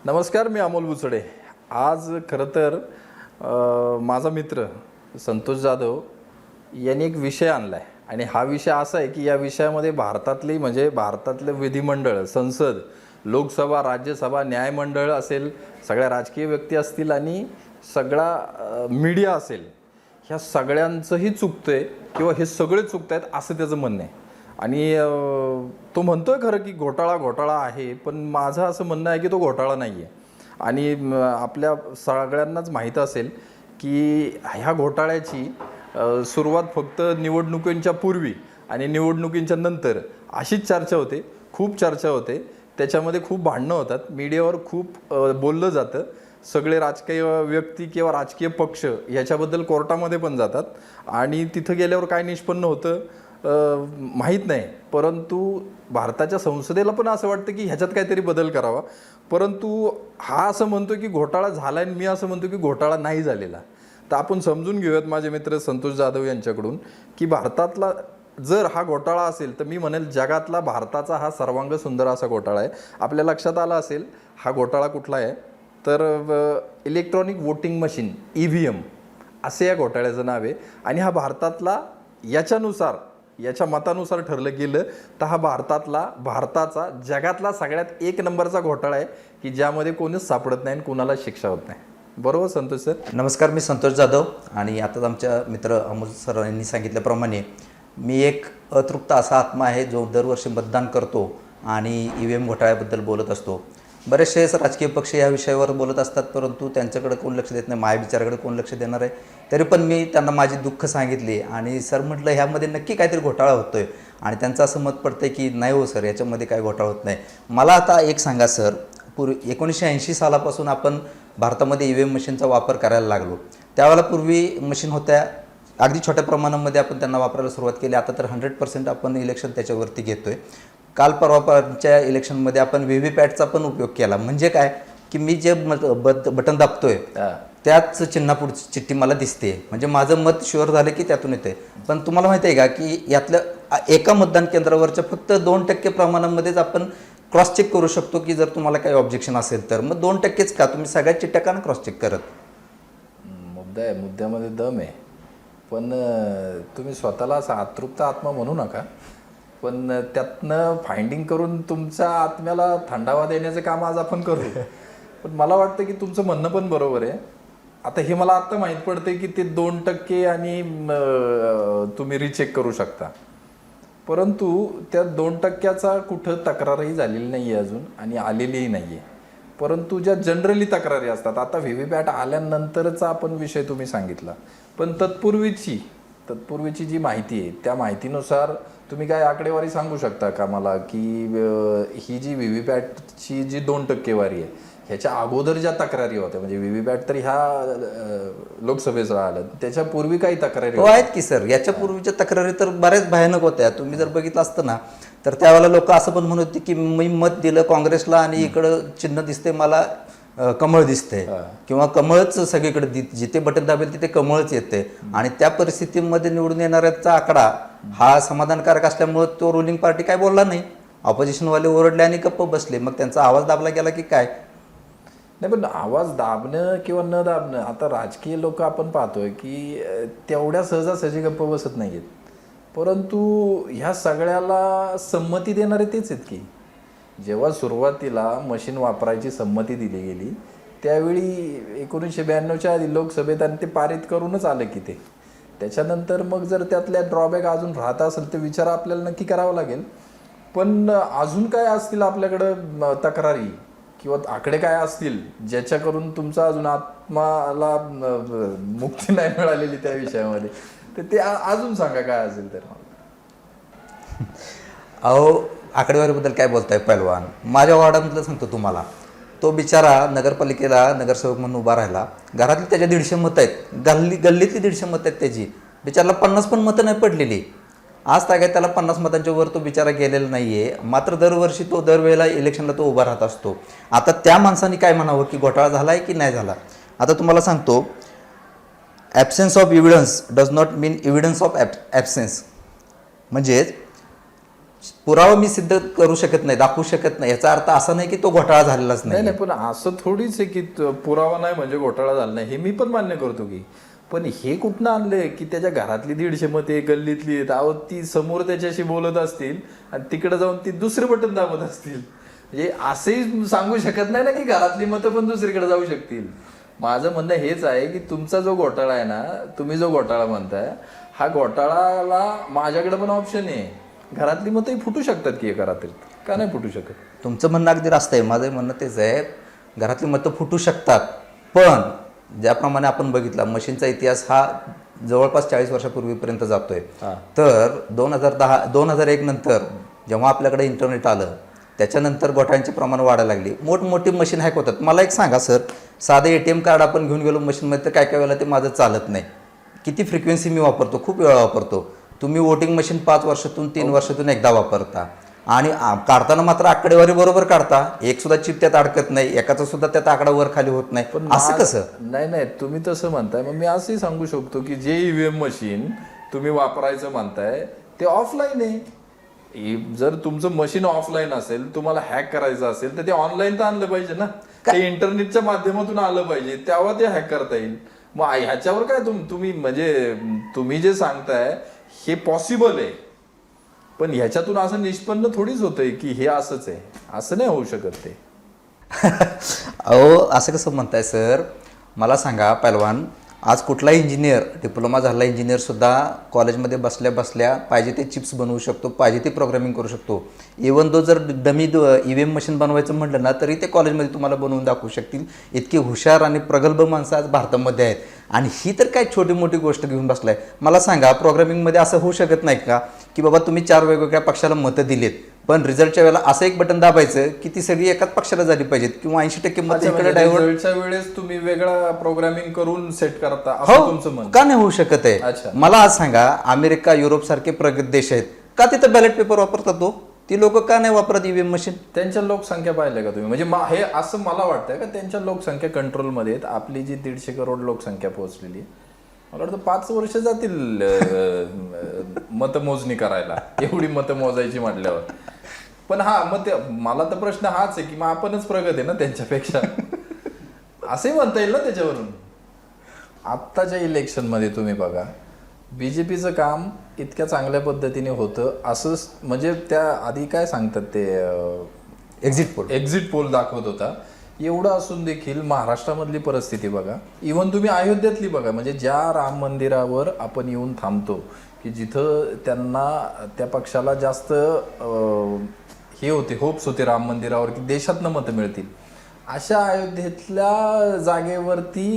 नमस्कार, मी अमोल बुचडे. आज खरं तर माझा मित्र संतोष जाधव यांनी एक विषय आणला आहे आणि हा विषय असा आहे की या विषयामध्ये भारतातले विधिमंडळ, संसद, लोकसभा, राज्यसभा, न्यायमंडळ असेल, सगळ्या राजकीय व्यक्ती असतील आणि सगळा मीडिया असेल, ह्या सगळ्यांचंही चुकतंय किंवा हे सगळे चुकत आहेत असं त्याचं म्हणणं आहे. आणि तो म्हणतोय खरं की घोटाळा आहे, पण माझं असं म्हणणं आहे की तो घोटाळा नाही आहे. आणि आपल्या सगळ्यांनाच माहीत असेल की ह्या घोटाळ्याची सुरुवात फक्त निवडणुकींच्या पूर्वी आणि निवडणुकींच्या नंतर अशीच चर्चा होते, खूप चर्चा होते. त्याच्यामध्ये खूप भांडणं होतात, मीडियावर खूप बोललं जातं. सगळे राजकीय व्यक्ती किंवा राजकीय पक्ष ह्याच्याबद्दल कोर्टामध्ये पण जातात आणि तिथं गेल्यावर काय निष्पन्न होतं माहीत नाही. परंतु भारताच्या संसदेला पण असं वाटतं की ह्याच्यात काहीतरी बदल करावा. परंतु हा असं म्हणतो की घोटाळा झाला आणि मी असं म्हणतो की घोटाळा नाही झालेला. तर आपण समजून घेऊयात माझे मित्र संतोष जाधव यांच्याकडून की भारतातला जर हा घोटाळा असेल तर मी म्हणेल जगातला भारताचा हा सर्वांग सुंदर असा घोटाळा आहे. आपल्या लक्षात आला असेल हा घोटाळा कुठला आहे तर इलेक्ट्रॉनिक वोटिंग मशीन EVM असे या घोटाळ्याचं नाव आहे. आणि हा भारतातला याच्या मतानुसार ठरलं गेलं तर हा भारताचा जगातला सगळ्यात एक नंबरचा घोटाळा आहे की ज्यामध्ये कोणीच सापडत नाही आणि कुणाला शिक्षा होत नाही. बरोबर संतोष सर? नमस्कार, मी संतोष जाधव. आणि आताच आमच्या मित्र अमोल सर यांनी सांगितल्याप्रमाणे मी एक अतृप्त असा आत्मा आहे जो दरवर्षी मतदान करतो आणि EVM घोटाळ्याबद्दल बोलत असतो. बरेचसे राजकीय पक्ष या विषयावर बोलत असतात, परंतु त्यांच्याकडे कोण लक्ष देत नाही, माझ्या विचाराकडे कोण लक्ष देणार आहे. तरी पण मी त्यांना माझी दुःख सांगितली आणि सर म्हटलं ह्यामध्ये नक्की काहीतरी घोटाळा होतोय. आणि त्यांचं असं मत पडतं आहे की नाही हो सर, याच्यामध्ये काय घोटाळा होत नाही. मला आता एक सांगा सर, 1980 सालापासून आपण भारतामध्ये EVM मशीनचा वापर करायला लागलो. त्यावेळेला पूर्वी मशीन होत्या, अगदी छोट्या प्रमाणामध्ये आपण त्यांना वापरायला सुरुवात केली. आता तर 100% आपण इलेक्शन त्याच्यावरती घेतोय. काल परवाच्या इलेक्शनमध्ये आपण VVPATचा पण उपयोग केला. म्हणजे काय की मी जे बटन दाबतोय त्याच चिन्हापुढची चिठ्ठी मला दिसते, म्हणजे माझं मत शुअर झालं की त्यातून येते. पण तुम्हाला माहिती आहे का की यातल्या एका मतदान केंद्रावरच्या फक्त 2% प्रमाणामध्येच आपण क्रॉस चेक करू शकतो की जर तुम्हाला काही ऑब्जेक्शन असेल तर. मग 2%च का, तुम्ही सगळ्या चिठ्ठ्या का क्रॉस चेक करत? मुद्दा आहे, मुद्द्यामध्ये दम आहे. पण तुम्ही स्वतःला असा अतृप्त आत्मा म्हणू नका, पण त्यातनं फाइंडिंग करून तुमच्या आत्म्याला थंडावा देण्याचं काम आज आपण करू. पण मला वाटतं की तुमचं म्हणणं पण बरोबर आहे. आता हे मला आत्ता माहीत पडते की ते 2% आणि तुम्ही रिचेक करू शकता, परंतु त्या 2%चा कुठं तक्रारही झालेली नाही आहे अजून आणि आलेलीही नाही आहे. परंतु ज्या जनरली तक्रारी असतात, आता VVPAT आल्यानंतरचा आपण विषय तुम्ही सांगितला, पण तत्पूर्वीची जी माहिती आहे त्या माहितीनुसार तुम्ही काय आकडेवारी सांगू शकता का मला की ही जी VVPATची जी 2% आहे ह्याच्या अगोदर ज्या तक्रारी होत्या, म्हणजे VVPAT तर ह्या लोकसभेचा आलं, त्याच्या पूर्वी काही तक्रारी आहेत की सर? याच्या पूर्वीच्या तक्रारी तर बऱ्याच भयानक होत्या. तुम्ही जर बघितलं असतं ना तर त्यावेळेला लोक असं पण म्हणत होते की मी मत दिलं काँग्रेसला आणि इकडं चिन्ह दिसते मला कमळ दिसते, किंवा कमळच सगळीकडे जिथे बटन दाबेल तिथे कमळच येते. आणि त्या परिस्थितीमध्ये निवडून येणाऱ्याचा आकडा हा समाधानकारक असल्यामुळे तो रुलिंग पार्टी काय बोलला नाही. ऑपोजिशनवाले ओरडले आणि गप्प बसले. मग त्यांचा आवाज दाबला गेला की काय? नाही, पण आवाज दाबणं किंवा न दाबणं, आता राजकीय लोक आपण पाहतोय की तेवढ्या सहजासहजी गप्प बसत नाही आहेत. परंतु ह्या सगळ्याला संमती देणारे तेच आहेत की जेव्हा सुरुवातीला मशीन वापरायची संमती दिली गेली त्यावेळी 1992च्या आधी लोकसभेत आणि ते पारित करूनच आलं की ते. त्याच्यानंतर मग जर त्यातल्या ड्रॉबॅक अजून राहत असेल तर विचार आपल्याला नक्की करावा लागेल. पण अजून काय असतील आपल्याकडं तक्रारी किंवा आकडे काय असतील ज्याच्याकरून तुमचा अजून आत्माला मुक्ती नाही मिळालेली त्या विषयामध्ये, तर ते अजून सांगा काय असेल तर. अहो, आकडेवारीबद्दल काय बोलताय पैलवान? माझ्या वॉर्डामधलं सांगतो तुम्हाला. तो बिचारा नगरपालिकेला नगरसेवक म्हणून उभा राहिला. घरातली त्याच्या 150 मतं आहेत, गल्लीतली 150 मतं आहेत त्याची. बिचाराला 50 पण मतं नाही पडलेली. आज काय त्याला 50 मतांच्या वर तो बिचारा गेलेला नाही आहे. मात्र दरवर्षी तो दरवेळेला इलेक्शनला तो उभा राहत असतो. आता त्या माणसाने काय म्हणावं की घोटाळा झाला आहे की नाही झाला? आता तुम्हाला सांगतो, absence of evidence does not mean evidence of absence. म्हणजेच पुरावा मी सिद्ध करू शकत नाही, दाखवू शकत नाही, याचा अर्थ असा नाही की तो घोटाळा झालेलाच नाही नाही. नाही, पण असं थोडीच आहे की पुरावा नाही म्हणजे घोटाळा झाला नाही, हे मी पण मान्य करतो की. पण हे कुठनं आणलंय की त्याच्या घरातली 150 मते गल्लीतली आहेत, अहो ती समोर त्याच्याशी बोलत असतील आणि तिकडे जाऊन ती दुसरे बटन दाबत असतील. म्हणजे असंही सांगू शकत नाही ना की घरातली मतं पण दुसरीकडे जाऊ शकतील. माझं म्हणणं हेच आहे की तुमचा जो घोटाळा आहे ना, तुम्ही जो घोटाळा म्हणताय, हा घोटाळाला माझ्याकडे पण ऑप्शन आहे. घरातली मतंही फुटू शकतात की एका रात्रीत, का नाही फुटू शकत? तुमचं म्हणणं अगदी रास्त आहे, माझं म्हणणं तेच आहे. घरातली मतं फुटू शकतात, पण ज्याप्रमाणे आपण बघितला मशीनचा इतिहास हा जवळपास 40 वर्षापूर्वीपर्यंत जातोय. तर 2001 नंतर जेव्हा आपल्याकडे इंटरनेट आलं, त्याच्यानंतर घोटाळ्यांचे प्रमाण वाढायला लागली, मोठमोठी मशीन हॅक होतात. मला एक सांगा सर, साधं ATM कार्ड आपण घेऊन गेलो मशीनमध्ये तर काय काय वेळेला ते माझं चालत नाही. किती फ्रिक्वेन्सी मी वापरतो, खूप वेळा वापरतो. तुम्ही वोटिंग मशीन 5 वर्षातून 3 वर्षातून एकदा वापरता आणि काढताना मात्र आकडेवारी बरोबर काढता, एक सुद्धा चिप त्यात अडकत नाही, एकाचा सुद्धा त्यात आकडा वर खाली होत नाही. पण असं कसं? नाही नाही, तुम्ही तसं म्हणताय, मग मी असंही सांगू शकतो की जे EVM मशीन तुम्ही वापरायचं म्हणताय ते ऑफलाईन आहे. जर तुमचं मशीन ऑफलाईन असेल, तुम्हाला हॅक करायचं असेल तर ते ऑनलाईन तर आणलं पाहिजे ना, ते इंटरनेटच्या माध्यमातून आलं पाहिजे, तेव्हा ते हॅक करता येईल. मग ह्याच्यावर काय तुम्ही म्हणजे तुम्ही जे सांगताय हे पॉसिबल आहे, पण ह्याच्यातून असं निष्पन्न थोडीच होतंय की हे असंच आहे, असं नाही होऊ शकत ते. अहो असं कसं म्हणताय सर? मला सांगा पहिलवान, आज कुठलाही इंजिनियर, डिप्लोमा झालेला इंजिनियर सुद्धा कॉलेजमध्ये बसल्या बसल्या पाहिजे ते चिप्स बनवू शकतो, पाहिजे ते प्रोग्रामिंग करू शकतो. इवन दो जर डमी EVM मशीन बनवायचं म्हटलं ना तरी ते कॉलेजमध्ये तुम्हाला बनवून दाखवू शकतील. इतकी हुशार आणि प्रगल्भ माणसं आज भारतामध्ये आहेत. आणि ही तर काय छोटी मोठी गोष्ट घेऊन बसलाय. मला सांगा, प्रोग्रामिंगमध्ये असं होऊ शकत नाही का की बाबा तुम्ही 4 वेगवेगळ्या पक्षाला मतं दिलेत, पण रिझल्टच्या वेळेला असं एक बटन दाबायचं की ती सगळी एकाच पक्षाला झाली पाहिजेत किंवा 80% मतं इकडे डायव्हर्ट. रिझल्टच्या वेळेस तुम्ही वेगळा प्रोग्रामिंग करून सेट करता, असं तुमचं म्हणणं? का नाही होऊ शकत आहे? अच्छा. मला आज सांगा, अमेरिका, युरोप सारखे प्रगत देश आहेत, का तिथं बॅलेट पेपर वापरतात तो? ती लोक का नाही वापरत EVM मशीन? त्यांच्या लोकसंख्या पाहिल्या का तुम्ही? म्हणजे हे असं मला वाटतंय का त्यांच्या लोकसंख्या कंट्रोलमध्ये आहेत. आपली जी 150 करोड लोकसंख्या पोहोचलेली, मला वाटतं 5 वर्ष जातील मतमोजणी करायला, एवढी मतं मोजायची म्हटल्यावर. पण मग ते मला तर प्रश्न हाच आहे की मग आपणच प्रगत आहे ना त्यांच्यापेक्षा, असंही म्हणता येईल ना त्याच्यावरून. आत्ताच्या इलेक्शनमध्ये तुम्ही बघा, BJPचं काम इतक्या चांगल्या पद्धतीने होतं असं, म्हणजे त्या आधी काय सांगतात ते एक्झिट पोल दाखवत होता. एवढं असून देखील महाराष्ट्रामधली परिस्थिती बघा, इव्हन तुम्ही अयोध्येतली बघा, म्हणजे ज्या राम मंदिरावर आपण येऊन थांबतो की जिथं त्यांना, त्या पक्षाला जास्त हे होते, होप्स होते राम मंदिरावर की देशातनं मतं मिळतील, अशा अयोध्येतल्या जागेवरती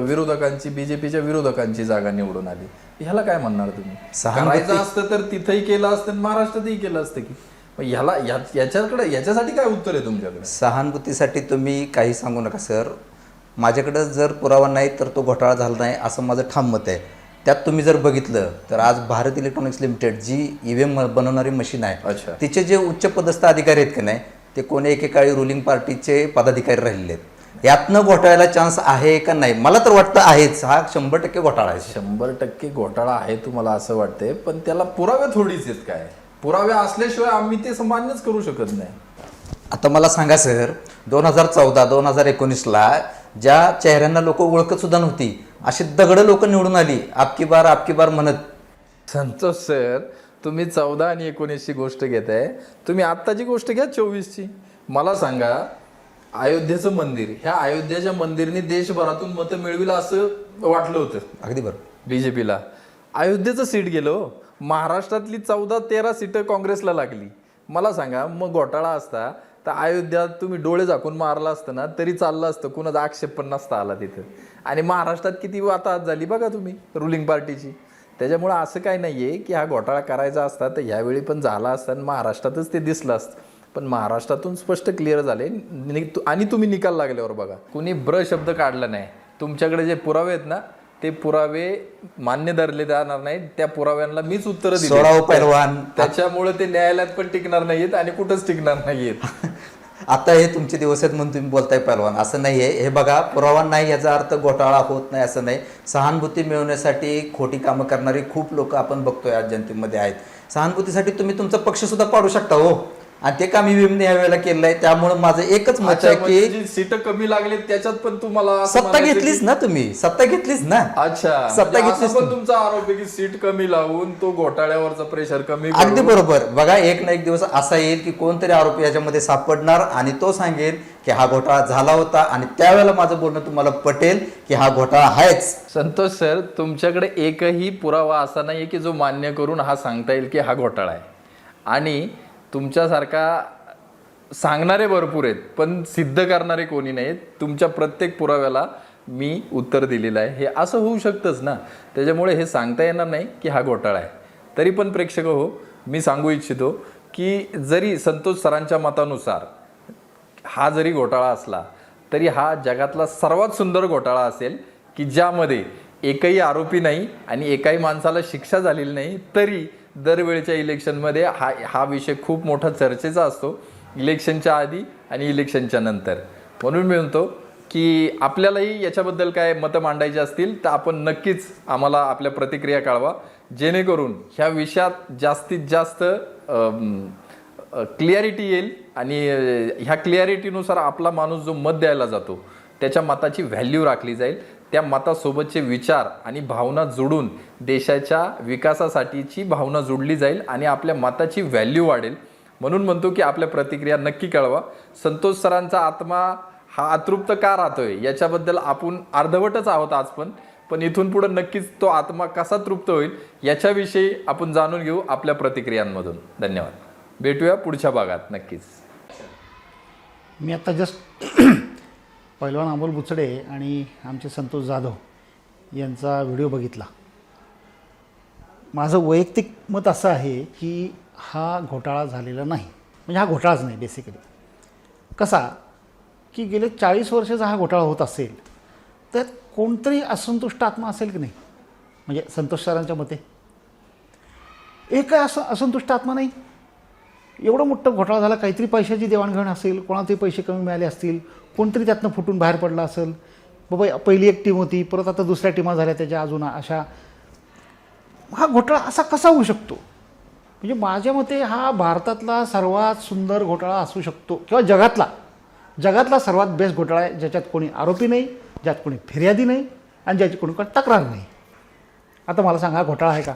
विरोधकांची, BJPच्या विरोधकांची जागा निवडून आली. ह्याला काय म्हणणार तुम्ही? करायचं असतं तर तिथंही केलं असतं, महाराष्ट्रातही केलं असतं की. याच्यासाठी काय उत्तर आहे तुमच्याकडे? सहानुभूतीसाठी तुम्ही काही सांगू नका सर. माझ्याकडे जर पुरावा नाही तर तो घोटाळा झाला नाही असं माझं ठाम मत आहे. त्यात तुम्ही जर बघितलं तर आज भारत इलेक्ट्रॉनिक्स लिमिटेड जी EVM बनवणारी मशीन आहे, तिचे जे उच्च पदस्थ अधिकारी आहेत की नाही, ते कोणी एकेकाळी रुलिंग पार्टीचे पदाधिकारी राहिलेले आहेत. यातनं घोटाळ्याला चान्स आहे का नाही? मला तर वाटतं आहेच. हा 100% घोटाळा आहे. 100% घोटाळा आहे तुम्हाला असं वाटतंय, पण त्याला पुरावे थोडीच आहेत. काय पुरावे असल्याशिवाय आम्ही ते मान्यच करू शकत नाही. आता मला सांगा सर, 2014-2019ला ज्या चेहऱ्यांना लोक ओळखत सुद्धा नव्हती अशी दगड लोक निवडून आली, आपकी बार म्हणत. संतोष सर, तुम्ही 14 आणि 19ची गोष्ट घेताय, तुम्ही आत्ताची गोष्ट घ्या 24ची. मला सांगा, अयोध्येचं मंदिर, ह्या अयोध्याच्या मंदिरने देशभरातून मतं मिळविलं असं वाटलं होतं अगदी बरोबर BJPला. अयोध्येचं सीट गेलो, महाराष्ट्रातली 14-13 सीटं काँग्रेसला लागली. मला सांगा, मग घोटाळा असता तर अयोध्यात तुम्ही डोळे झाकून मारला असतं ना तरी चाललं असतं, कुणाचा आक्षेप पण नसता आला तिथं. आणि महाराष्ट्रात किती वाताहत झाली बघा तुम्ही रुलिंग पार्टीची. त्याच्यामुळं असं काही नाहीये की हा घोटाळा करायचा असता तर ह्यावेळी पण झाला असता आणि महाराष्ट्रातच ते दिसलं असतं. पण महाराष्ट्रातून स्पष्ट क्लिअर झाले आणि तुम्ही निकाल लागल्यावर बघा, कुणी शब्द काढला नाही. तुमच्याकडे जे पुरावे आहेत ना, ते पुरावे मान्य धरले जाणार नाहीत. त्या पुराव्यांना मीच उत्तर दिली, त्याच्यामुळे ते न्यायालयात पण टिकणार नाहीयेत आणि कुठंच टिकणार नाहीयेत. आता हे तुमचे दिवस आहेत म्हणून तुम्ही बोलताय पहिलवान, असं नाहीये. हे बघा, पुरावा नाही याचा अर्थ घोटाळा होत नाही असं नाही. सहानुभूती मिळवण्यासाठी खोटी कामं करणारी खूप लोक आपण बघतोय आज जनतेमध्ये आहेत. सहानुभूतीसाठी तुम्ही तुमचा पक्ष सुद्धा पाडू शकता हो, आणि ते काम ईव्हीएमने या वेळेला केलेलं आहे. त्यामुळे माझं एकच मत आहे की जी सीट कमी लागली त्याच्यात पण तुम्हाला असं सत्ता म्हणायचं घेतलीच की- ना, तुम्ही सत्ता घेतलीच ना. अच्छा, सत्ता म्हणजे घेतलीच असा पण तुम्ही. तुमचा आरोप आहे की सीट कमी लावून तो घोटाळ्यावरचा प्रेशर कमी अगदी करून- बरोबर. बघा, एक ना एक दिवस असा येईल की कोणतरी आरोपी याच्यामध्ये सापडणार आणि तो सांगेल की हा घोटाळा झाला होता, आणि त्यावेळेला माझं बोलणं तुम्हाला पटेल की हा घोटाळा आहेच. संतोष सर, तुमच्याकडे एकही पुरावा असा नाहीये की जो मान्य करून हा सांगता येईल की हा घोटाळा आहे, आणि तुमच्यासारखा सांगणारे भरपूर आहेत पण सिद्ध करणारे कोणी नाहीत. तुमच्या प्रत्येक पुराव्याला मी उत्तर दिलेलं आहे. हे असं होऊ शकतंच ना, त्याच्यामुळे हे सांगता येणार नाही की हा घोटाळा आहे. तरी पण प्रेक्षक हो, मी सांगू इच्छितो की जरी संतोष सरांच्या मतानुसार हा जरी घोटाळा असला तरी हा जगातला सर्वात सुंदर घोटाळा असेल की ज्यामध्ये एकही आरोपी नाही आणि एकाही माणसाला शिक्षा झालेली नाही, तरी दरवेळच्या इलेक्शनमध्ये हा विषय खूप मोठा चर्चेचा असतो, इलेक्शनच्या आधी आणि इलेक्शनच्या नंतर. म्हणून मी म्हणतो की आपल्यालाही याच्याबद्दल काय मतं मांडायची असतील तर आपण नक्कीच आम्हाला आपल्या प्रतिक्रिया कळवा, जेणेकरून ह्या विषयात जास्तीत जास्त क्लिअरिटी येईल, आणि ह्या क्लिअरिटीनुसार आपला माणूस जो मत द्यायला जातो त्याच्या मताची व्हॅल्यू राखली जाईल. त्या मतासोबतचे विचार आणि भावना जोडून देशाच्या विकासासाठीची भावना जोडली जाईल आणि आपल्या मताची व्हॅल्यू वाढेल. म्हणून म्हणतो की आपल्या प्रतिक्रिया नक्की कळवा. संतोष सरांचा आत्मा हा अतृप्त का राहतोय याच्याबद्दल आपण अर्धवटच आहोत आज, पण इथून पुढे नक्कीच तो आत्मा कसा तृप्त होईल याच्याविषयी आपण जाणून घेऊ आपल्या प्रतिक्रियांमधून. धन्यवाद. भेटूया पुढच्या भागात नक्कीच. मी आता जस्ट पैलवान अमोल बुचडे आणि आमचे संतोष जाधव यांचा व्हिडिओ बघितला. माझं वैयक्तिक मत असं आहे की हा घोटाळा झालेला नाही, म्हणजे हा घोटाळाच नाही बेसिकली. कसा की गेले 40 वर्षाचा हा घोटाळा होत असेल तर कोणतरी असंतुष्ट आत्मा असेल की नाही, म्हणजे संतोष सरांच्या मते एक असंतुष्ट आत्मा नाही. एवढं मोठं घोटाळा झाला, काहीतरी पैशाची देवाणघेवाण असेल, कोणाला तरी पैसे कमी मिळाले असतील, कोणतरी त्यातनं फुटून बाहेर पडला असेल. बाबा पहिली एक टीम होती, परत आता दुसऱ्या टीमा झाल्या त्याच्या अजून, अशा हा घोटाळा असा कसा होऊ शकतो? म्हणजे माझ्या मते हा भारतातला सर्वात सुंदर घोटाळा असू शकतो, किंवा जगातला सर्वात बेस्ट घोटाळा आहे, ज्याच्यात कोणी आरोपी नाही, ज्यात कोणी फिर्यादी नाही आणि ज्याची कोणी तक्रार नाही. आता मला सांगा, घोटाळा आहे का?